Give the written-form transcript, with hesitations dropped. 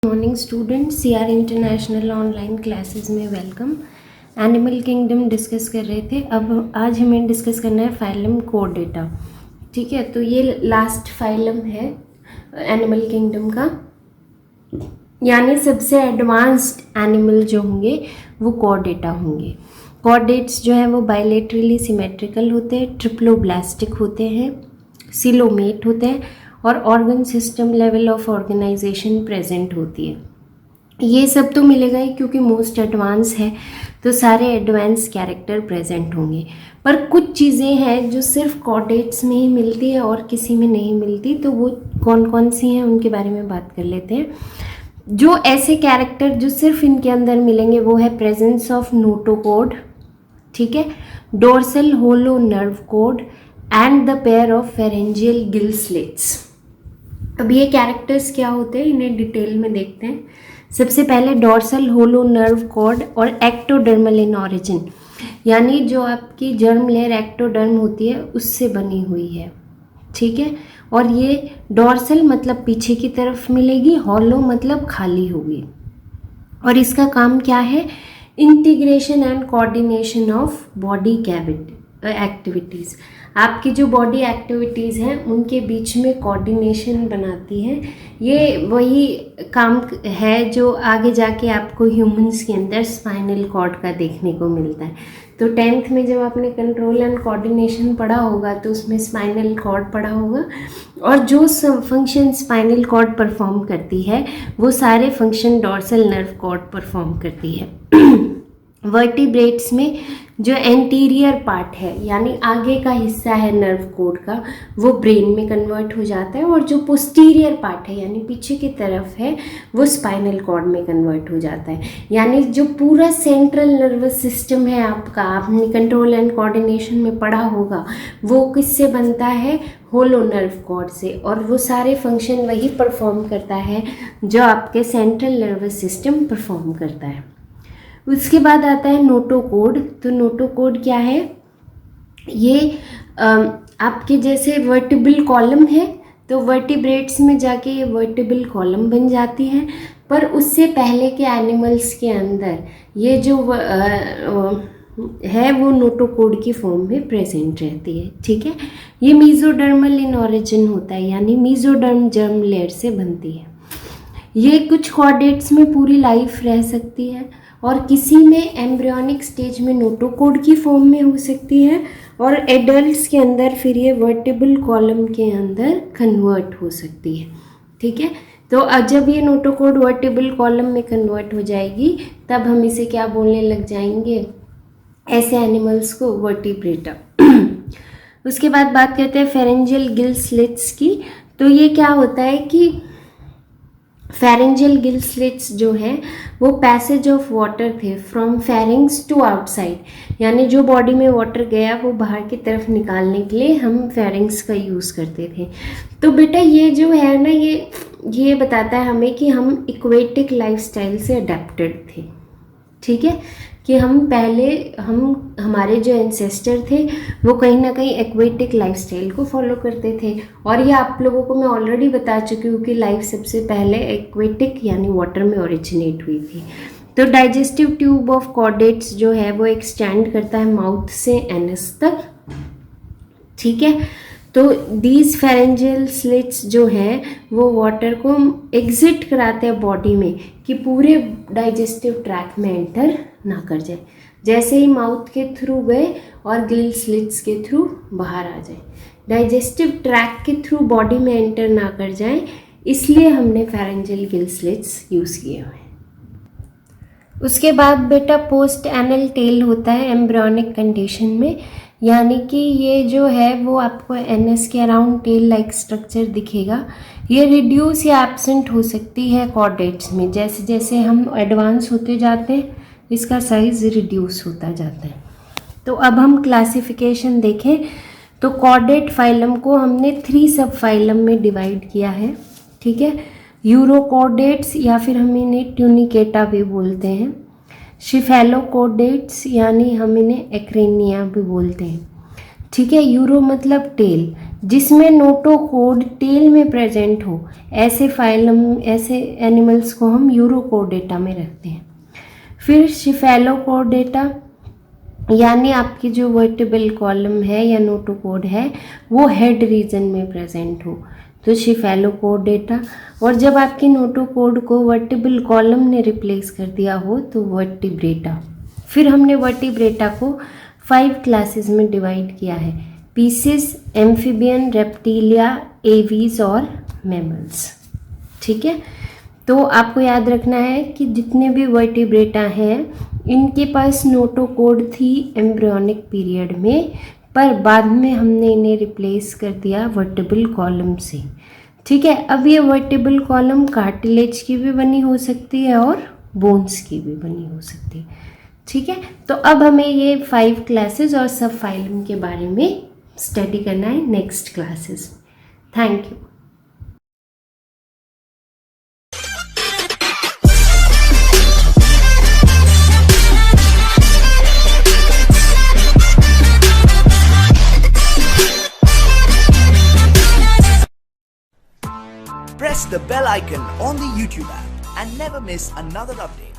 Morning student, CR international online classes में welcome. Animal kingdom discuss कर रहे थे। अब आज हमें डिस्कस करना है फाइलम कोर्डेटा। ठीक है, तो ये लास्ट फाइलम है एनिमल किंगडम का, यानी सबसे एडवांस्ड एनिमल जो होंगे वो कोर्डेटा होंगे। कोर्डेट्स जो है वो बायलेटरली सिमेट्रिकल होते हैं, ट्रिप्लोब्लास्टिक होते हैं, सिलोमेट होते हैं और organ system level of organisation present होती है। ये सब तो मिलेगा ही क्योंकि मोस्ट एडवांस है, तो सारे एडवांस कैरेक्टर प्रेजेंट होंगे। पर कुछ चीज़ें हैं जो सिर्फ कॉर्डेट्स में ही मिलती है और किसी में नहीं मिलती, तो वो कौन कौन सी हैं उनके बारे में बात कर लेते हैं। जो ऐसे कैरेक्टर जो सिर्फ इनके अंदर मिलेंगे वो है प्रेजेंस ऑफ नोटोकोड, ठीक है, dorsal hollow nerve cord and the pair of pharyngeal gill slits. अब ये कैरेक्टर्स क्या होते हैं इन्हें डिटेल में देखते हैं। सबसे पहले डोर्सल होलो नर्व कॉर्ड और एक्टोडर्मल इन ऑरिजिन, यानी जो आपकी जर्म लेयर एक्टोडर्म होती है उससे बनी हुई है, ठीक है। और ये डोर्सल मतलब पीछे की तरफ मिलेगी, होलो मतलब खाली होगी। और इसका काम क्या है? Integration and coordination of body cavity activities. आपकी जो बॉडी एक्टिविटीज़ हैं उनके बीच में कोऑर्डिनेशन बनाती है। ये वही काम है जो आगे जाके आपको ह्यूमंस के अंदर स्पाइनल कॉर्ड का देखने को मिलता है। तो 10th में जब आपने कंट्रोल एंड कोऑर्डिनेशन पढ़ा होगा तो उसमें स्पाइनल कॉर्ड पढ़ा होगा, और जो फंक्शन स्पाइनल कॉर्ड परफॉर्म करती है वो सारे function dorsal nerve cord perform करती है। वर्टिब्रेट्स में जो एंटीरियर पार्ट है यानी आगे का हिस्सा है नर्व कोड का वो ब्रेन में कन्वर्ट हो जाता है, और जो पोस्टीरियर पार्ट है यानी पीछे की तरफ है वो स्पाइनल कॉर्ड में कन्वर्ट हो जाता है। यानी जो पूरा सेंट्रल नर्वस सिस्टम है आपका, आपने कंट्रोल एंड कोऑर्डिनेशन में पढ़ा होगा, वो किससे बनता है? होलो नर्व कॉर्ड से। और वो सारे फंक्शन वही परफॉर्म करता है जो आपके सेंट्रल नर्वस सिस्टम परफॉर्म करता है। उसके बाद आता है नोटोकोड। तो नोटोकोड क्या है? ये आपके जैसे वर्टिब्रल कॉलम है, तो वर्टिब्रेट्स में जाके ये वर्टिब्रल कॉलम बन जाती है, पर उससे पहले के एनिमल्स के अंदर ये जो है वो नोटोकोड की फॉर्म में प्रेजेंट रहती है, ठीक है। ये मीजोडर्मल इन ऑरिजिन होता है, यानी मीजोडर्म जर्म लेयर से बनती है। ये कुछ कॉर्डेट्स में पूरी लाइफ रह सकती है और किसी में एम्ब्रियोनिक स्टेज में नोटोकोड की फॉर्म में हो सकती है, और एडल्ट्स के अंदर फिर ये वर्टिब्रल कॉलम के अंदर कन्वर्ट हो सकती है, ठीक है। तो जब ये नोटोकोड वर्टिब्रल कॉलम में कन्वर्ट हो जाएगी तब हम इसे क्या बोलने लग जाएंगे? ऐसे एनिमल्स को वर्टिब्रेटा। उसके बाद बात करते हैं फेरेंजियल गिल स्लिट्स की। तो ये क्या होता है कि फेरेंजियल गिल स्लिट्स जो है वो पैसेज ऑफ वाटर थे फ्रॉम फेरिंग्स टू आउटसाइड, यानी जो बॉडी में वाटर गया वो बाहर की तरफ निकालने के लिए हम फेरिंग्स का यूज़ करते थे। तो बेटा ये जो है ना ये बताता है हमें कि हम इक्वेटिक लाइफस्टाइल से अडेप्टेड थे, ठीक है, कि हमारे जो एंसेस्टर थे वो कहीं ना कहीं एक्वेटिक लाइफस्टाइल को फॉलो करते थे। और ये आप लोगों को मैं ऑलरेडी बता चुकी हूँ कि लाइफ सबसे पहले एक्वेटिक यानी वाटर में ओरिजिनेट हुई थी। तो डाइजेस्टिव ट्यूब ऑफ कॉर्डेट्स जो है वो एक्सटेंड करता है माउथ से एनस तक, ठीक है। तो दीज फेरेंजियल स्लिट्स जो है वो वाटर को एग्जिट कराते हैं बॉडी में कि पूरे डाइजेस्टिव ट्रैक में एंटर ना कर जाए। जैसे ही माउथ के थ्रू गए और गिल स्लिट्स के थ्रू बाहर आ जाए, डाइजेस्टिव ट्रैक के थ्रू बॉडी में एंटर ना कर जाए, इसलिए हमने फेरेंजियल गिल स्लिट्स यूज़ किए हुए हैं। उसके बाद बेटा पोस्ट एनल टेल होता है एम्ब्रियोनिक कंडीशन में, यानी कि ये जो है वो आपको एनएस के अराउंड टेल लाइक स्ट्रक्चर दिखेगा। ये रिड्यूस या एब्सेंट हो सकती है कॉर्डेट्स में। जैसे जैसे हम एडवांस होते जाते हैं इसका साइज रिड्यूस होता जाता है। तो अब हम क्लासिफिकेशन देखें तो कॉर्डेट फाइलम को हमने 3 सब फाइलम में डिवाइड किया है, ठीक है। यूरोकॉर्डेट्स या फिर हम इन्हें ट्यूनिकेटा भी बोलते हैं, शिफेलोकॉर्डेट्स यानी हम इन्हें एक्रेनिया भी बोलते हैं, ठीक है। यूरो मतलब टेल, जिसमें नोटोकोड टेल में प्रेजेंट हो, ऐसे फाइलम ऐसे एनिमल्स को हम यूरोकोडेटा में रखते हैं। फिर शेफेलोकोडेटा, यानी आपकी जो वर्टिबल कॉलम है या नोटोकोड है वो हेड रीजन में प्रेजेंट हो, तो शेफेलोकोडेटा। और जब आपकी नोटोकोड को वर्टिबल कॉलम ने रिप्लेस कर दिया हो तो वर्टिब्रेटा। फिर हमने वर्टिब्रेटा को 5 क्लासेस में डिवाइड किया है, पीसेस, एम्फीबियन, रेप्टिलिया, एवीज और मैमल्स। ठीक है, तो आपको याद रखना है कि जितने भी वर्टिब्रेटा हैं इनके पास नोटोकोड थी एम्ब्रियोनिक पीरियड में, पर बाद में हमने इन्हें रिप्लेस कर दिया वर्टिबल कॉलम से। ठीक है, अब ये वर्टिबल कॉलम कार्टिलेज की भी बनी हो सकती है और बोन्स की भी बनी हो सकती है। ठीक है, तो अब हमें ये 5 क्लासेस और सब फाइलम के बारे में स्टडी करना है next classes. Thank you. Press the bell icon on the YouTube app and never miss another update.